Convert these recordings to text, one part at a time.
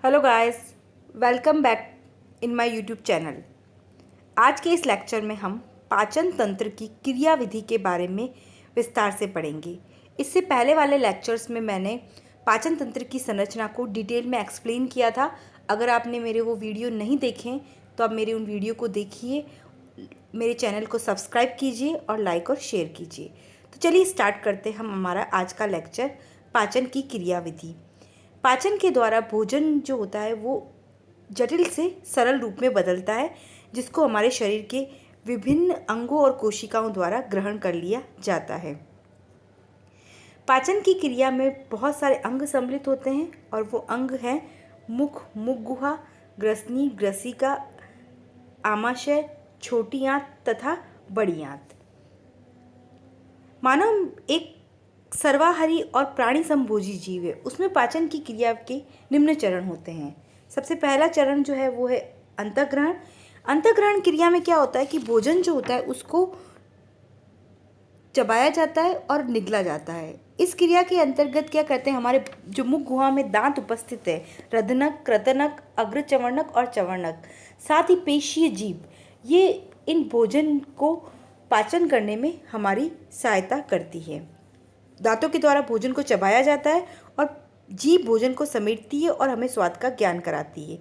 Hello guys, welcome back in my YouTube channel. आज के इस लेक्चर में हम पाचन तंत्र की क्रिया विधि के बारे में विस्तार से पढ़ेंगे। इससे पहले वाले लेक्चर्स में मैंने पाचन तंत्र की संरचना को डिटेल में एक्सप्लेन किया था। अगर आपने मेरे वो वीडियो नहीं देखे तो आप मेरे उन वीडियो को देखिए, मेरे चैनल को सब्सक्राइब कीजिए और लाइक और शेयर कीजिए। तो चलिए स्टार्ट करते हैं हम हमारा आज का लेक्चर, पाचन की क्रिया विधि। पाचन के द्वारा भोजन जो होता है वो जटिल से सरल रूप में बदलता है, जिसको हमारे शरीर के विभिन्न अंगों और कोशिकाओं द्वारा ग्रहण कर लिया जाता है। पाचन की क्रिया में बहुत सारे अंग सम्मिलित होते हैं और वो अंग हैं मुख, मुख गुहा, ग्रसनी, ग्रसिका, आमाशय, छोटी आंत तथा बड़ी आंत। मानव एक सर्वाहारी और प्राणी संभोजी जीव है। उसमें पाचन की क्रिया के निम्न चरण होते हैं। सबसे पहला चरण जो है वो है अंतःग्रहण। अंतःग्रहण क्रिया में क्या होता है कि भोजन जो होता है उसको चबाया जाता है और निगला जाता है। इस क्रिया के अंतर्गत क्या करते हैं, हमारे जो मुख गुहा में दांत उपस्थित है, रदनक, कृतनक, अग्रचवर्णक और चवर्णक, साथ ही पेशीय जीभ, ये इन भोजन को पाचन करने में हमारी सहायता करती है। दांतों के द्वारा भोजन को चबाया जाता है और जीभ भोजन को समेटती है और हमें स्वाद का ज्ञान कराती है।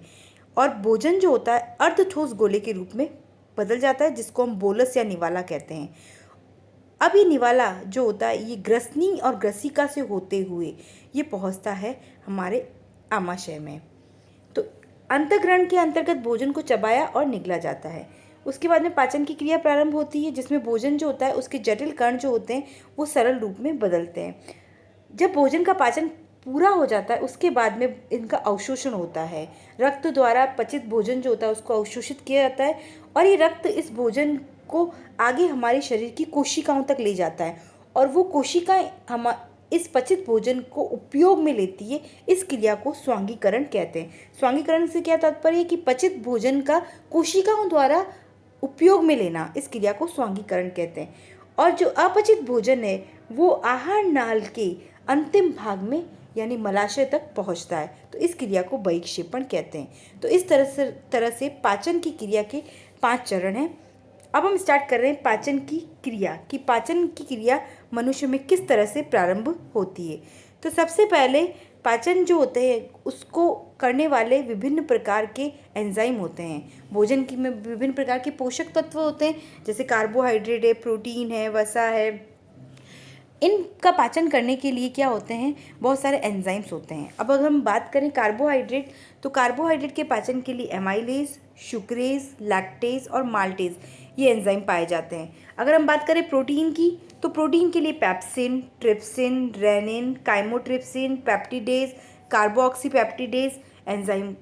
और भोजन जो होता है अर्ध ठोस गोले के रूप में बदल जाता है, जिसको हम बोलस या निवाला कहते हैं। अब ये निवाला जो होता है ये ग्रसनी और ग्रसिका से होते हुए ये पहुंचता है हमारे आमाशय में। तो अंतःग्रहण के अंतर्गत भोजन को चबाया और निगला जाता है। उसके बाद में पाचन की क्रिया प्रारंभ होती है, जिसमें भोजन जो होता है उसके जटिल कण जो होते हैं वो सरल रूप में बदलते हैं। जब भोजन का पाचन पूरा हो जाता है उसके बाद में इनका अवशोषण होता है। रक्त द्वारा पचित भोजन जो होता है उसको अवशोषित किया जाता है और ये रक्त इस भोजन को आगे हमारे शरीर की कोशिकाओं तक ले जाता है और वो कोशिकाएं हम इस पचित भोजन को उपयोग में लेती है। इस क्रिया को स्वांगीकरण कहते हैं। स्वांगीकरण से क्या तात्पर्य है कि पचित भोजन का कोशिकाओं द्वारा उपयोग में लेना, इस क्रिया को स्वांगीकरण कहते हैं। और जो अपचित भोजन है वो आहार नाल के अंतिम भाग में यानी मलाशय तक पहुंचता है, तो इस क्रिया को बहिक्षेपण कहते हैं। तो इस तरह से पाचन की क्रिया के 5 चरण हैं। अब हम स्टार्ट कर रहे हैं पाचन की क्रिया कि पाचन की क्रिया मनुष्य में किस तरह से प्रारंभ होती है। तो सबसे पहले पाचन जो होते हैं उसको करने वाले विभिन्न प्रकार के एंजाइम होते हैं। भोजन की में विभिन्न प्रकार के पोषक तत्व होते हैं, जैसे कार्बोहाइड्रेट है, प्रोटीन है, वसा है। इनका पाचन करने के लिए क्या होते हैं, बहुत सारे एंजाइम्स होते हैं। अब अगर हम बात करें कार्बोहाइड्रेट, तो कार्बोहाइड्रेट के पाचन के लिए एमाइलेज, शुक्रेज, लैक्टेज और माल्टेज ये एंजाइम पाए जाते हैं। अगर हम बात करें प्रोटीन की, तो प्रोटीन के लिए pepsin, trypsin, rennin, chymotrypsin, peptidase, carboxypeptidase enzyme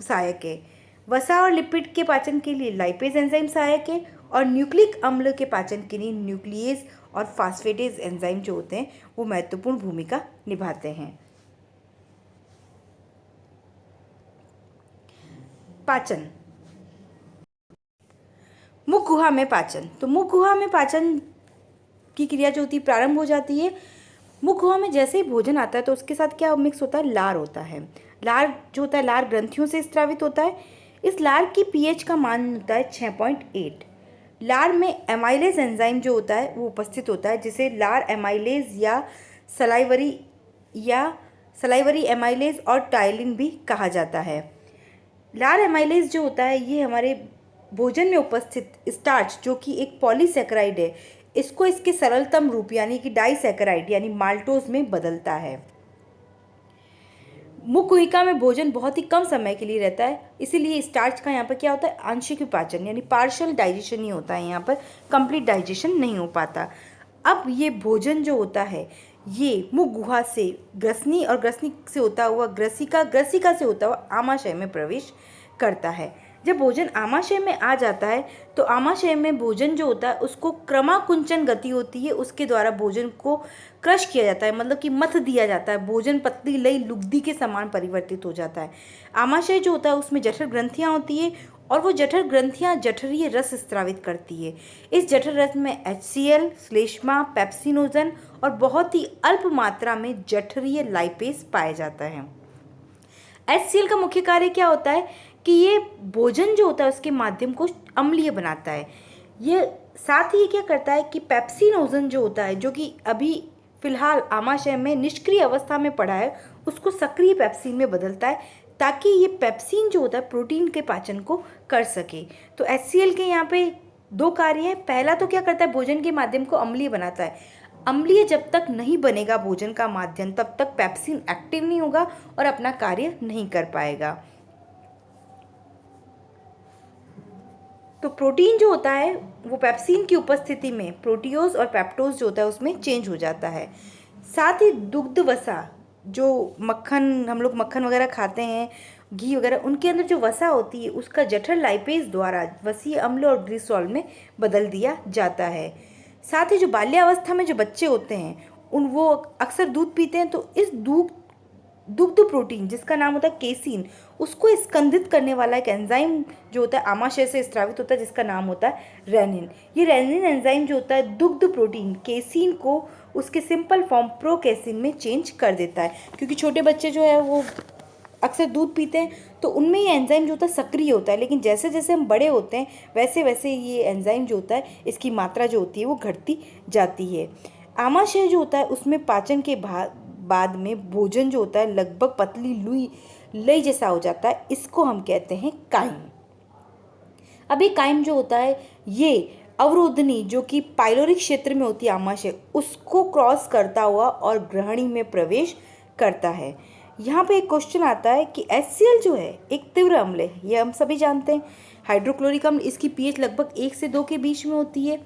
सहायक है। वसा और लिपिड के पाचन के लिए लाइपेज एंजाइम सहायक है और न्यूक्लिक अम्ल के पाचन के लिए न्यूक्लियेज और फास्फेटेज एंजाइम जो होते हैं वो महत्वपूर्ण भूमिका निभाते हैं। पाचन, मुख गुहा में पाचन। तो मुख गुहा में पाचन की क्रिया जो होती है प्रारंभ हो जाती है। मुख गुहा में जैसे ही भोजन आता है तो उसके साथ क्या मिक्स होता है, लार होता है। लार जो होता है लार ग्रंथियों से स्रावित होता है। इस लार की पीएच का मान होता है 6.8। लार में एमाइलेज एंजाइम जो होता है वो उपस्थित होता है, जिसे लार एमाइलेज या सलाइवरी एमाइलेज और टाइलिन भी कहा जाता है। लार एमाइलेज जो होता है ये हमारे भोजन में उपस्थित स्टार्च जो कि एक पॉलीसैकेराइड है, इसको इसके सरलतम रूप यानी कि डाइसैकेराइड यानी माल्टोज में बदलता है। मुख गुहिका में भोजन बहुत ही कम समय के लिए रहता है, इसीलिए स्टार्च का यहाँ पर क्या होता है, आंशिक विपाचन यानी पार्शियल डाइजेशन ही होता है, यहाँ पर कंप्लीट डाइजेशन नहीं हो पाता। अब ये भोजन जो होता है ये मुख गुहा से ग्रसनी और ग्रसनी से होता हुआ ग्रसिका, ग्रसिका से होता हुआ आमाशय में प्रवेश करता है। जब भोजन आमाशय में आ जाता है तो आमाशय में भोजन जो होता है उसको क्रमाकुंचन गति होती है, उसके द्वारा भोजन को क्रश किया जाता है, मतलब कि मथ दिया जाता है। भोजन पतली लई लुगदी के समान परिवर्तित हो जाता है। आमाशय जो होता है उसमें जठर ग्रंथियाँ होती है और वो जठर ग्रंथियाँ जठरीय रस स्रावित करती है। इस जठर रस में HCl, श्लेष्मा, पेप्सिनोजन और बहुत ही अल्प मात्रा में जठरीय लाइपेज पाया जाता है। HCl का मुख्य कार्य क्या होता है कि ये भोजन जो होता है उसके माध्यम को अम्लीय बनाता है। ये साथ ही ये क्या करता है कि पेप्सिनोजन जो होता है, जो कि अभी फिलहाल आमाशय में निष्क्रिय अवस्था में पड़ा है, उसको सक्रिय पेप्सिन में बदलता है, ताकि ये पेप्सिन जो होता है प्रोटीन के पाचन को कर सके। तो HCl के यहाँ पे दो कार्य हैं। पहला तो क्या करता है, भोजन के माध्यम को अम्लीय बनाता है। अम्लीय जब तक नहीं बनेगा भोजन का माध्यम, तब तक पेप्सिन एक्टिव नहीं होगा और अपना कार्य नहीं कर पाएगा। तो प्रोटीन जो होता है वो पेप्सिन की उपस्थिति में प्रोटियोज और पेप्टोज जो होता है उसमें चेंज हो जाता है। साथ ही दुग्ध वसा, जो मक्खन, हम लोग मक्खन वगैरह खाते हैं, घी वगैरह, उनके अंदर जो वसा होती है उसका जठर लाइपेज द्वारा वसीय अम्ल और ग्लिसरॉल में बदल दिया जाता है। साथ ही जो बाल्यावस्था में जो बच्चे होते हैं वो अक्सर दूध पीते हैं, तो इस दुग्ध प्रोटीन जिसका नाम होता है केसीन, उसको स्कंदित करने वाला एक एंजाइम जो होता है आमाशय से स्रावित होता है, जिसका नाम होता है रेनिन। ये रेनिन एंजाइम जो होता है दुग्ध प्रोटीन केसीन को उसके सिंपल फॉर्म प्रोकेसिन में चेंज कर देता है। क्योंकि छोटे बच्चे जो है वो अक्सर दूध पीते हैं, तो उनमें ये एंजाइम जो होता है सक्रिय होता है, लेकिन जैसे जैसे हम बड़े होते हैं वैसे वैसे ये एंजाइम जो होता है इसकी मात्रा जो होती है वो घटती जाती है। आमाशय जो होता है उसमें पाचन के बाद में भोजन जो होता है लगभग पतली लुई लई जैसा हो जाता है, इसको हम कहते हैं काइम। अब ये काइम जो होता है ये अवरोधनी जो कि पाइलोरिक क्षेत्र में होती है आमाशय, उसको क्रॉस करता हुआ और ग्रहणी में प्रवेश करता है। यहाँ पे एक क्वेश्चन आता है कि HCl जो है एक तीव्र अम्ल है, ये हम सभी जानते हैं। हाइड्रोक्लोरिक अम्ल, इसकी pH लगभग 1 से 2 के बीच में होती है,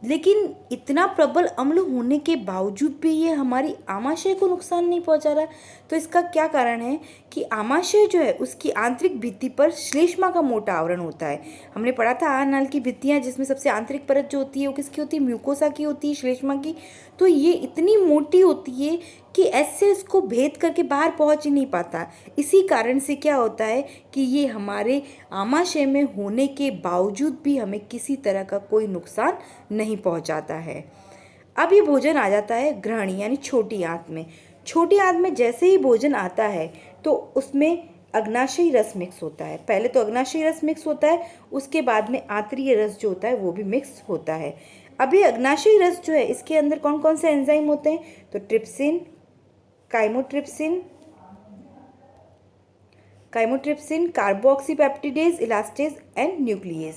लेकिन इतना प्रबल अम्ल होने के बावजूद भी ये हमारी आमाशय को नुकसान नहीं पहुंचा रहा। तो इसका क्या कारण है कि आमाशय जो है उसकी आंतरिक भित्ति पर श्लेष्मा का मोटा आवरण होता है। हमने पढ़ा था आहार नाल की भित्तियाँ, जिसमें सबसे आंतरिक परत जो होती है वो किसकी होती है, म्यूकोसा की होती है, श्लेष्मा की। तो ये इतनी मोटी होती है कि ऐसे इसको भेद करके बाहर पहुंच ही नहीं पाता। इसी कारण से क्या होता है कि ये हमारे आमाशय में होने के बावजूद भी हमें किसी तरह का कोई नुकसान नहीं पहुंचाता है। अब ये भोजन आ जाता है ग्रहणी यानी छोटी आंत में। छोटी आंत में जैसे ही भोजन आता है तो उसमें अग्नाशयी रस मिक्स होता है। पहले तो अग्नाशयी रस मिक्स होता है, उसके बाद में आंतरीय रस जो होता है वो भी मिक्स होता है। अब ये अग्नाशयी रस जो है इसके अंदर कौन कौन से एंजाइम होते हैं, तो trypsin, chymotrypsin, carboxypeptidase, elastase and nuclease.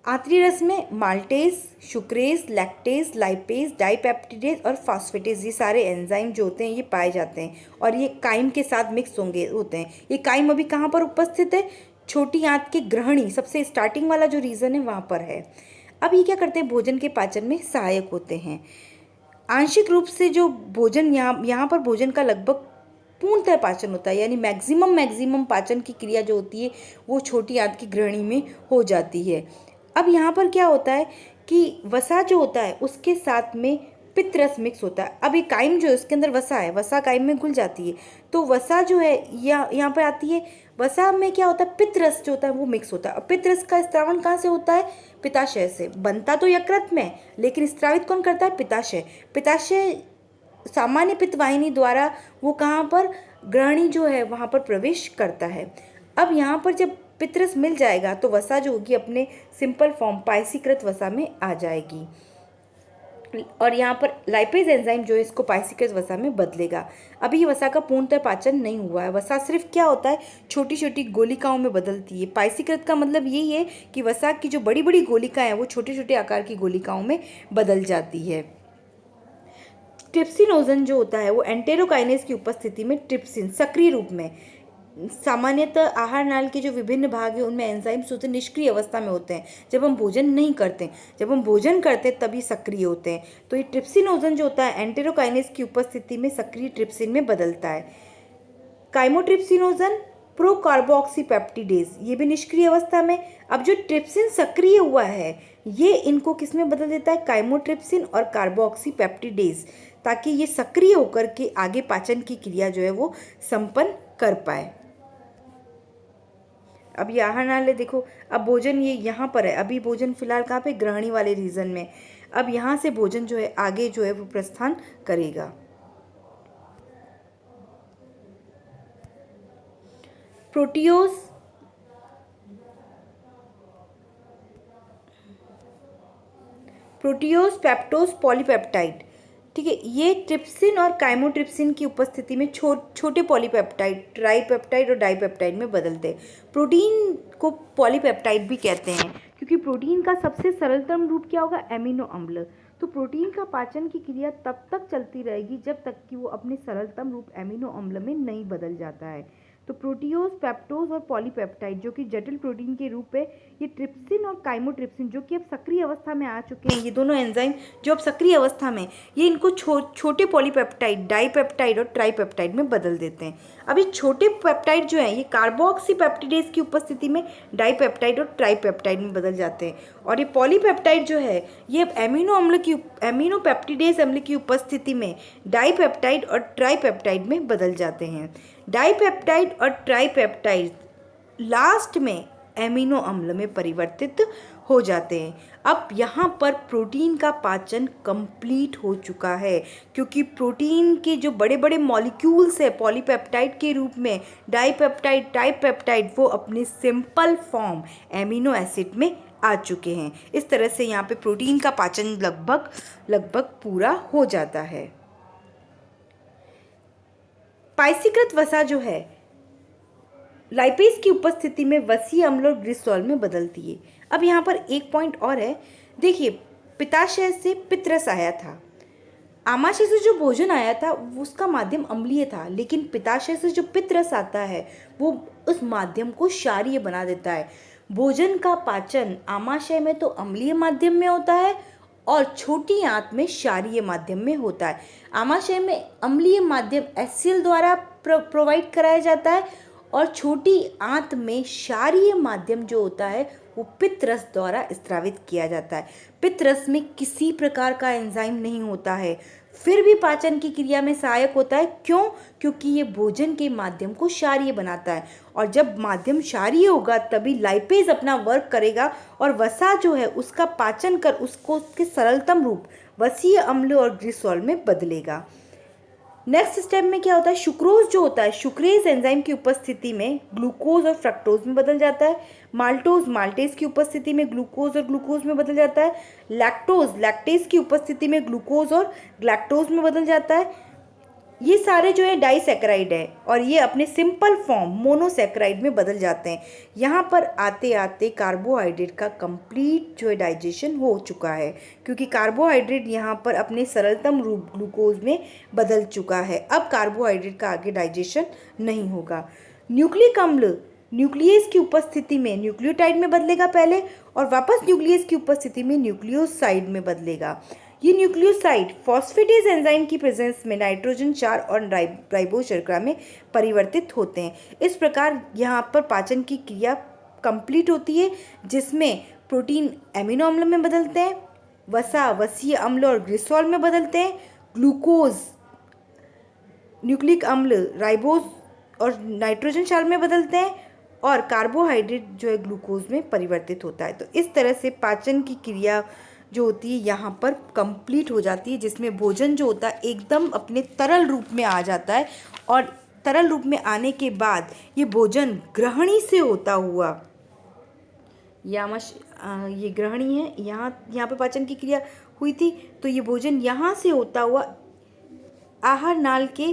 आंतरीय रस में maltase, sucrase, lactase, lipase, dipeptidase और फास्फेटेज, ये सारे एंजाइम जो होते हैं ये पाए जाते हैं और ये काइम के साथ मिक्स होते हैं। ये काइम अभी कहाँ पर उपस्थित है, छोटी आंत के ग्रहणी, सबसे स्टार्टिंग वाला जो रीजन है वहाँ पर है। अब ये क्या करते हैं, भोजन के पाचन में सहायक होते हैं। आंशिक रूप से जो भोजन यहाँ पर भोजन का लगभग पूर्णतः पाचन होता है, यानी मैक्सिमम पाचन की क्रिया जो होती है वो छोटी आंत की ग्रहणी में हो जाती है। अब यहाँ पर क्या होता है कि वसा जो होता है उसके साथ में पित्तरस मिक्स होता है। अब ये काइम जो है उसके अंदर वसा है, वसा काइम में घुल जाती है, तो वसा जो है यहाँ पर आती है। वसा में क्या होता है, पित्तरस जो होता है वो मिक्स होता है। और पित्तरस का स्त्रावण कहाँ से होता है, पिताशय से। बनता तो यकृत में, लेकिन स्त्रावित कौन करता है, पिताशय। पिताशय सामान्य पित्त वाहिनी द्वारा वो कहाँ पर, ग्रहणी जो है वहाँ पर प्रवेश करता है। अब यहाँ पर जब पित्तरस मिल जाएगा तो वसा जो होगी अपने सिंपल फॉर्म पायसीकृत वसा में आ जाएगी और यहाँ पर लाइपेज एंजाइम जो है इसको पायसीकृत वसा में बदलेगा। अभी ये वसा का पूर्णतः पाचन नहीं हुआ है। वसा सिर्फ क्या होता है, छोटी छोटी गोलिकाओं में बदलती है। पायसीकृत का मतलब यही है कि वसा की जो बड़ी बड़ी गोलिकाएं हैं वो छोटे छोटे आकार की गोलिकाओं में बदल जाती है। ट्रिप्सिनोजन जो होता है वो एंटेरोकाइनेज की उपस्थिति में ट्रिप्सिन सक्रिय रूप में, सामान्यतः आहार नाल के जो विभिन्न भाग हैं उनमें एंजाइम्स होते हैं निष्क्रिय अवस्था में होते हैं जब हम भोजन नहीं करते। जब हम भोजन करते हैं तभी सक्रिय होते हैं। तो ये ट्रिप्सिनोजन जो होता है एंटेरोकाइनेज की उपस्थिति में सक्रिय ट्रिप्सिन में बदलता है। काइमोट्रिप्सिनोजन प्रोकार्बोक्सीपेप्टिडेज, ये भी निष्क्रिय अवस्था में। अब जो ट्रिप्सिन सक्रिय हुआ है ये इनको किस में बदल देता है, काइमोट्रिप्सिन और कार्बोक्सीपेप्टिडेज, ताकि ये सक्रिय होकर के आगे पाचन की क्रिया जो है वो संपन्न कर पाए। अब ये आहार नाल देखो, अब भोजन ये यहाँ पर है, अभी भोजन फिलहाल कहाँ पे, ग्रहणी वाले रीजन में। अब यहाँ से भोजन जो है आगे जो है वो प्रस्थान करेगा। प्रोटियोज, पेप्टोज, पॉलीपेप्टाइड। ठीक है, ये ट्रिप्सिन और काइमोट्रिप्सिन की उपस्थिति में छोटे पॉलीपेप्टाइड, ट्राइपेप्टाइड और डाइपेप्टाइड में बदलते हैं। प्रोटीन को पॉलीपेप्टाइड भी कहते हैं क्योंकि प्रोटीन का सबसे सरलतम रूप क्या होगा, एमिनो अम्ल। तो प्रोटीन का पाचन की क्रिया तब तक चलती रहेगी जब तक कि वो अपने सरलतम रूप एमिनो अम्ल में नहीं बदल जाता है। तो प्रोटियोज, पेप्टोज और पॉलीपेप्टाइड जो कि जटिल प्रोटीन के रूप है, ये ट्रिप्सिन और काइमोट्रिप्सिन जो कि अब सक्रिय अवस्था में आ चुके हैं, ये दोनों एंजाइम जो अब सक्रिय अवस्था में, ये इनको छोटे पॉलीपेप्टाइड, डाइपेप्टाइड और ट्राइपेप्टाइड में बदल देते हैं। अब ये छोटे पेप्टाइड जो है, ये कार्बोक्सीपेप्टिडेज की उपस्थिति में डाइपेप्टाइड और ट्राइपेप्टाइड में बदल जाते हैं। और ये पॉलीपेप्टाइड जो है, ये एमिनो पेप्टिडेज अम्ल की उपस्थिति में डाइपेप्टाइड और ट्राइपेप्टाइड में बदल जाते हैं। डाइपेप्टाइड और ट्राइपेप्टाइड लास्ट में एमिनो अम्ल में परिवर्तित हो जाते हैं। अब यहाँ पर प्रोटीन का पाचन कंप्लीट हो चुका है क्योंकि प्रोटीन के जो बड़े बड़े मॉलिक्यूल्स है पॉलीपेप्टाइड के रूप में, डाइपेप्टाइड, ट्राइपेप्टाइड, वो अपने सिंपल फॉर्म एमिनो एसिड में आ चुके हैं। इस तरह से यहाँ पे प्रोटीन का पाचन लगभग पूरा हो जाता है। पाइसीकृत वसा जो है लाइपेज की उपस्थिति में वसीय अम्ल और ग्लिसरॉल में बदलती है। अब यहाँ पर एक पॉइंट और है, देखिए, पित्ताशय से पित्तरस आया था, आमाशय से जो भोजन आया था उसका माध्यम अम्लीय था, लेकिन पित्ताशय से जो पित्तरस आता है वो उस माध्यम को क्षारीय बना देता है। भोजन का पाचन आमाशय में तो अम्लीय माध्यम में होता है और छोटी आंत में क्षारीय माध्यम में होता है। आमाशय में अम्लीय माध्यम एचसीएल द्वारा प्रोवाइड कराया जाता है और छोटी आंत में क्षारीय माध्यम जो होता है वो पित्तरस द्वारा स्रावित किया जाता है। पित्तरस में किसी प्रकार का एंजाइम नहीं होता है, फिर भी पाचन की क्रिया में सहायक होता है। क्यों? क्योंकि ये भोजन के माध्यम को क्षारीय बनाता है और जब माध्यम क्षारीय होगा तभी लाइपेज अपना वर्क करेगा और वसा जो है उसका पाचन कर उसको उसके सरलतम रूप वसीय अम्ल और ग्लिसरॉल में बदलेगा। नेक्स्ट स्टेप में क्या होता है, सुक्रोज जो होता है सुक्रेज एंजाइम की उपस्थिति में ग्लूकोज और फ्रक्टोज में बदल जाता है। माल्टोज माल्टेज की उपस्थिति में ग्लूकोज और ग्लूकोज में बदल जाता है। लैक्टोज लैक्टेज की उपस्थिति में ग्लूकोज और ग्लैक्टोज में बदल जाता है। ये सारे जो है डाइसैकेराइड है और ये अपने सिंपल फॉर्म मोनोसैकेराइड में बदल जाते हैं। यहाँ पर आते आते कार्बोहाइड्रेट का कंप्लीट जो है डाइजेशन हो चुका है क्योंकि कार्बोहाइड्रेट यहाँ पर अपने सरलतम रूप ग्लूकोज में बदल चुका है। अब कार्बोहाइड्रेट का आगे डाइजेशन नहीं होगा। न्यूक्लिक अम्ल न्यूक्लियस की उपस्थिति में न्यूक्लियोटाइड में बदलेगा पहले और वापस न्यूक्लियस की उपस्थिति में न्यूक्लियोसाइड में बदलेगा। ये न्यूक्लियोसाइड फॉस्फेटेज एंजाइम की प्रेजेंस में नाइट्रोजन क्षार और राइबोज शर्करा में परिवर्तित होते हैं। इस प्रकार यहाँ पर पाचन की क्रिया कंप्लीट होती है जिसमें प्रोटीन एमिनो अम्ल में बदलते हैं, वसा वसीय अम्ल और ग्लिसरॉल में बदलते हैं, ग्लूकोज न्यूक्लिक अम्ल राइबोज और नाइट्रोजन क्षार में बदलते हैं और कार्बोहाइड्रेट जो है ग्लूकोज में परिवर्तित होता है। तो इस तरह से पाचन की क्रिया जो होती है यहाँ पर कंप्लीट हो जाती है जिसमें भोजन जो होता है एकदम अपने तरल रूप में आ जाता है और तरल रूप में आने के बाद ये भोजन ग्रहणी से होता हुआ ये ग्रहणी है, यहाँ पे पाचन की क्रिया हुई थी तो ये भोजन यहाँ से होता हुआ आहार नाल के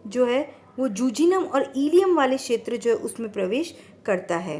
जो है वो जूजिनम और इलियम वाले क्षेत्र जो है उसमें प्रवेश करता है।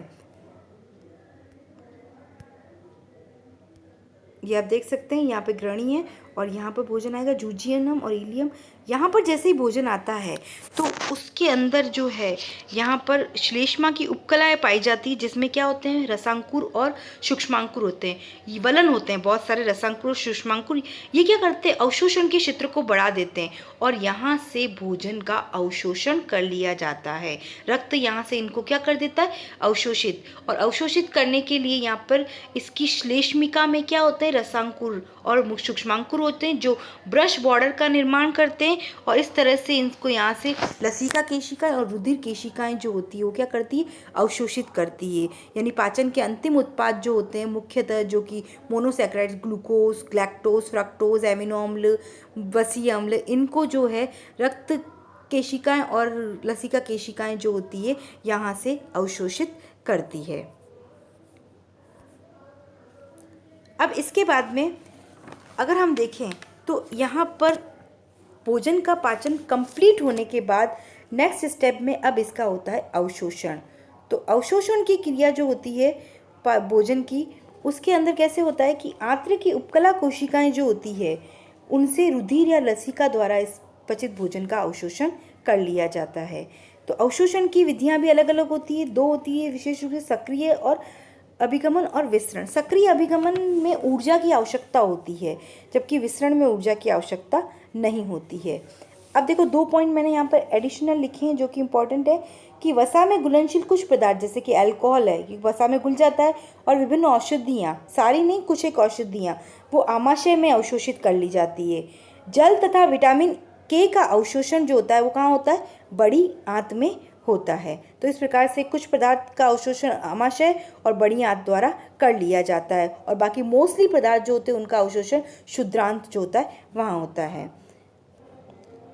ये आप देख सकते हैं यहाँ पे ग्रहणी है और यहाँ पर भोजन आएगा जूजियनम और इलियम। यहाँ पर जैसे ही भोजन आता है तो उसके अंदर जो है यहाँ पर श्लेष्मा की उपकलाएँ पाई जाती है जिसमें क्या होते हैं, रसांकुर और सूक्ष्मांकुर होते हैं, ये वलन होते हैं, बहुत सारे रसांकुर और सूक्ष्मांकुर। ये क्या करते हैं, अवशोषण के क्षेत्र को बढ़ा देते हैं और यहाँ से भोजन का अवशोषण कर लिया जाता है। रक्त यहाँ से इनको क्या कर देता है, अवशोषित। और अवशोषित करने के लिए यहाँ पर इसकी श्लेष्मिका में क्या होता है, रसांकुर और सूक्ष्मांकुर होते हैं जो ब्रश बॉर्डर का निर्माण करते हैं और इस तरह से इनको यहाँ से लसिका केशिकाएं और रुधिर केशिकाएं जो होती है वो क्या करती है, अवशोषित करती है। यानी पाचन के अंतिम उत्पाद जो होते हैं मुख्यतः जो कि monosaccharides glucose, galactose, fructose, amino अम्ल, वसीय अम्ल, इनको जो है रक्त केशिकाएं और लसिका केशिकाएं जो होती है यहाँ से अवशोषित करती है। अब इसके बाद में अगर हम देखें तो यहाँ पर भोजन का पाचन कंप्लीट होने के बाद नेक्स्ट स्टेप में अब इसका होता है अवशोषण। तो अवशोषण की क्रिया जो होती है भोजन की, उसके अंदर कैसे होता है कि आंत्र की उपकला कोशिकाएं जो होती है उनसे रुधिर या लसिका द्वारा इस पचित भोजन का अवशोषण कर लिया जाता है। तो अवशोषण की विधियां भी अलग अलग होती है, दो होती है विशेष रूप से सक्रिय और अभिगमन और विसरण। सक्रिय अभिगमन में ऊर्जा की आवश्यकता होती है, जबकि विसरण में ऊर्जा की आवश्यकता नहीं होती है। अब देखो 2 पॉइंट मैंने यहाँ पर एडिशनल लिखे हैं जो कि इम्पोर्टेंट है कि वसा में घुलनशील कुछ पदार्थ जैसे कि अल्कोहल है, कि वसा में घुल जाता है, और विभिन्न औषधियाँ, सारी नहीं कुछ एक औषधियाँ, वो आमाशय में अवशोषित कर ली जाती है। जल तथा विटामिन के का अवशोषण जो होता है वो कहाँ होता है? बड़ी आंत में होता है। तो इस प्रकार से कुछ पदार्थ का अवशोषण आमाशय और बड़ी आंत द्वारा कर लिया जाता है, और बाकी मोस्टली पदार्थ जो होते हैं उनका अवशोषण शुद्रांत जो होता है वहाँ होता है।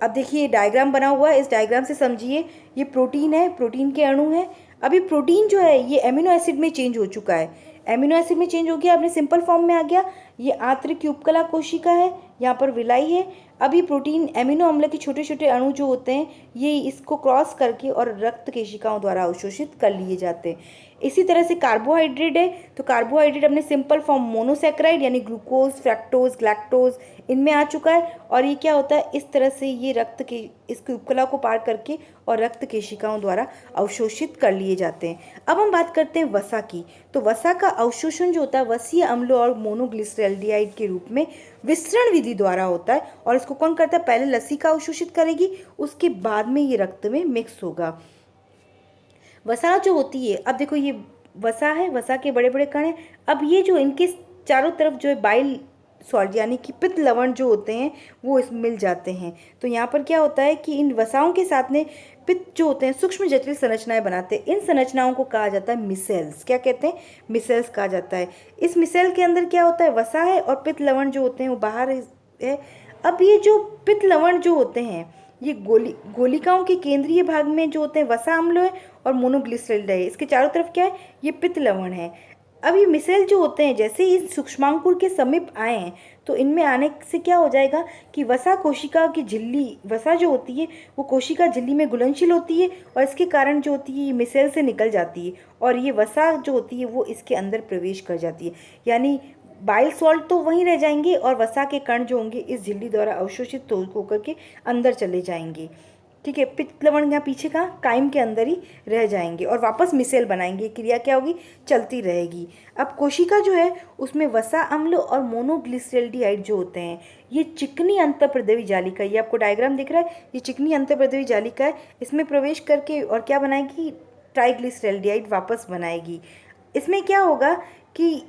अब देखिए डायग्राम बना हुआ है, इस डायग्राम से समझिए ये प्रोटीन है, प्रोटीन के अणु है। अभी प्रोटीन जो है ये एमिनो एसिड में चेंज हो चुका है, एमिनो एसिड में चेंज हो गया, अपने सिंपल फॉर्म में आ गया। ये आंत्र की उपकला कोशिका है, यहाँ पर विलाई है। अभी प्रोटीन एमिनो अम्ल के छोटे छोटे अणु जो होते हैं ये इसको क्रॉस करके और रक्त केशिकाओं द्वारा अवशोषित कर लिए जाते हैं। इसी तरह से कार्बोहाइड्रेट है, तो कार्बोहाइड्रेट अपने सिंपल फॉर्म मोनोसैकेराइड यानी ग्लूकोज, फ्रैक्टोज, लैक्टोज इनमें आ चुका है, और ये क्या होता है इस तरह से ये रक्त के इसकी उपकला को पार करके और रक्त केशिकाओं द्वारा अवशोषित कर लिए जाते हैं। अब हम बात करते हैं वसा की। तो वसा का अवशोषण जो होता है वसीय अम्लों और मोनोग्लिसरॉल्डिहाइड के रूप में विसरण विधि द्वारा होता है, और इसको कौन करता है? पहले लसिका अवशोषित करेगी, उसके बाद में ये रक्त में मिक्स होगा। वसा जो होती है, अब देखो ये वसा है, वसा के बड़े बड़े कण हैं। अब ये जो इनके चारों तरफ जो है बाइल सॉल्ट यानी कि पित्त लवण जो होते हैं वो इस मिल जाते हैं। तो यहाँ पर क्या होता है कि इन वसाओं के साथ में पित्त जो होते हैं सूक्ष्म जटिल संरचनाएं बनाते हैं। इन संरचनाओं को कहा जाता है मिसेल्स। क्या कहते हैं? मिसेल्स कहा जाता है। इस मिसेल के अंदर क्या होता है? वसा है और पित्त लवण जो होते हैं वो बाहर है। अब ये जो पित्त लवण जो होते हैं ये गोलिकाओं के केंद्रीय भाग में जो होते हैं वसा अम्ल है और मोनोग्लिसराइड है। इसके चारों तरफ क्या है? ये पित्त लवण है। अब ये मिसेल जो होते हैं जैसे ही सूक्ष्मांकुर के समीप आए हैं तो इनमें आने से क्या हो जाएगा कि वसा कोशिका की झिल्ली, वसा जो होती है वो कोशिका झिल्ली में घुलनशील होती है, और इसके कारण जो होती है ये मिसेल से निकल जाती है, और ये वसा जो होती है वो इसके अंदर प्रवेश कर जाती है। यानी बाइल सॉल्ट तो वहीं रह जाएंगे और वसा के कण जो होंगे इस झिल्ली द्वारा अवशोषित होकर के अंदर चले जाएंगे। ठीक है, पित्त लवण यहाँ पीछे का काइम के अंदर ही रह जाएंगे और वापस मिसेल बनाएंगे। क्रिया क्या होगी? चलती रहेगी। अब कोशिका जो है उसमें वसा अम्ल और मोनोग्लिसरॉल्डिहाइड जो होते हैं ये चिकनी अंतःप्रदेवी जालिका, ये आपको डायग्राम दिख रहा है, ये चिकनी अंतःप्रदेवी जालिका है, इसमें प्रवेश करके और क्या बनाएगी? ट्राइग्लिसरॉल्डिहाइड वापस बनाएगी। इसमें क्या होगा कि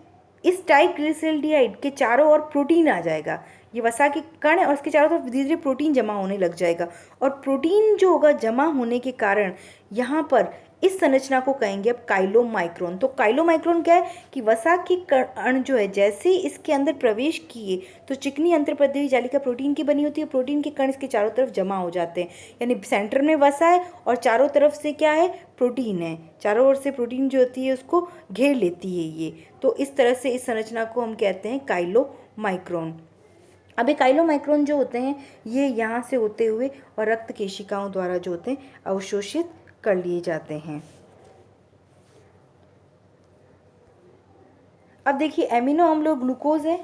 इस ट्राइग्लिसरॉल्डिहाइड के चारों ओर प्रोटीन आ जाएगा। ये वसा के कण है और इसके चारों तरफ धीरे धीरे प्रोटीन जमा होने लग जाएगा, और प्रोटीन जो होगा जमा होने के कारण यहाँ पर इस संरचना को कहेंगे अब काइलोमाइक्रोन। तो काइलोमाइक्रोन क्या है कि वसा के कण जो है जैसे ही इसके अंदर प्रवेश किए तो चिकनी अंतःप्रदेवी जालिका प्रोटीन की बनी होती है, प्रोटीन के कण इसके चारों तरफ जमा हो जाते हैं। यानी सेंटर में वसा है और चारों तरफ से क्या है? प्रोटीन है। चारों ओर से प्रोटीन जो होती है उसको घेर लेती है ये। तो इस तरह से इस संरचना को हम कहते हैं काइलोमाइक्रोन। अब ये काइलोमाइक्रोन जो होते हैं ये यहाँ से होते हुए और रक्त केशिकाओं द्वारा जो होते हैं अवशोषित कर लिए जाते हैं। अब देखिए एमिनो अम्ल ग्लूकोज है,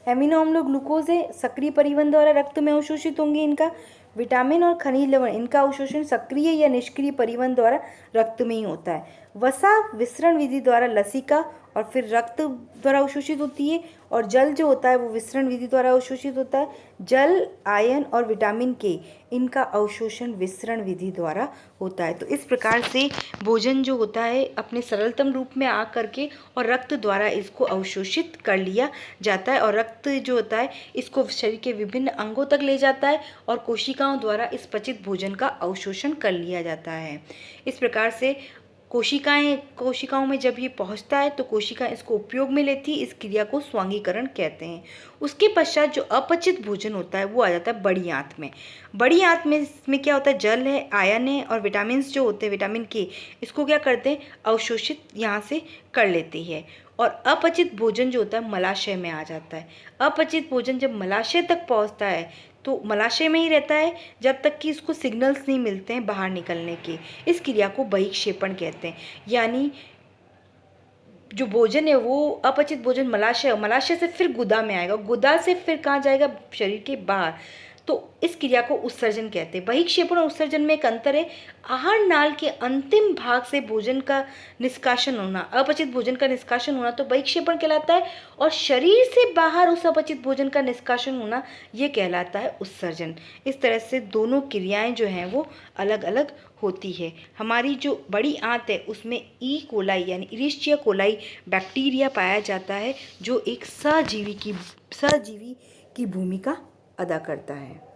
एमिनो अम्ल ग्लूकोज है, सक्रिय परिवहन द्वारा रक्त में अवशोषित होंगे। इनका विटामिन और खनिज लवण इनका अवशोषण सक्रिय या निष्क्रिय परिवहन द्वारा रक्त में ही होता है। वसा विसरण विधि द्वारा लसिका और फिर रक्त द्वारा अवशोषित होती है, और जल जो होता है वो विसरण विधि द्वारा अवशोषित होता है। जल, आयन और विटामिन के इनका अवशोषण विसरण विधि द्वारा होता है। तो इस प्रकार से भोजन जो होता है अपने सरलतम रूप में आ करके और रक्त द्वारा इसको अवशोषित कर लिया जाता है, और रक्त जो होता है इसको शरीर के विभिन्न अंगों तक ले जाता है और कोशिकाओं द्वारा इस पचित भोजन का अवशोषण कर लिया जाता है। इस प्रकार से कोशिकाओं में जब ये पहुंचता है तो कोशिकाएं इसको उपयोग में लेती, इस क्रिया को स्वांगीकरण कहते हैं। उसके पश्चात जो अपचित भोजन होता है वो आ जाता है बड़ी आंत में। बड़ी आंत में इसमें क्या होता है, जल है, आयन है और विटामिन जो होते हैं, विटामिन के, इसको क्या करते हैं, अवशोषित यहाँ से कर लेती है। और अपचित भोजन जो होता है मलाशय में आ जाता है। अपचित भोजन जब मलाशय तक पहुँचता है तो मलाशय में ही रहता है जब तक कि इसको सिग्नल्स नहीं मिलते हैं बाहर निकलने के। इस क्रिया को बहिक्षेपण कहते हैं। यानी जो भोजन है वो अपचित भोजन मलाशय से फिर गुदा में आएगा, गुदा से फिर कहाँ जाएगा, शरीर के बाहर। तो इस क्रिया को उत्सर्जन कहते हैं। बहिक्षेपण और उत्सर्जन में एक अंतर है। आहार नाल के अंतिम भाग से भोजन का निष्कासन होना, अपचित भोजन का निष्कासन होना तो बहिक्षेपण कहलाता है, और शरीर से बाहर उस अपचित भोजन का निष्कासन होना ये कहलाता है उत्सर्जन। इस तरह से दोनों क्रियाएं जो हैं वो अलग अलग होती है। हमारी जो बड़ी आंत है उसमें ई कोलाई यानी इरिश्चिया कोलाई बैक्टीरिया पाया जाता है, जो एक सहजीवी की भूमिका अदा करता है।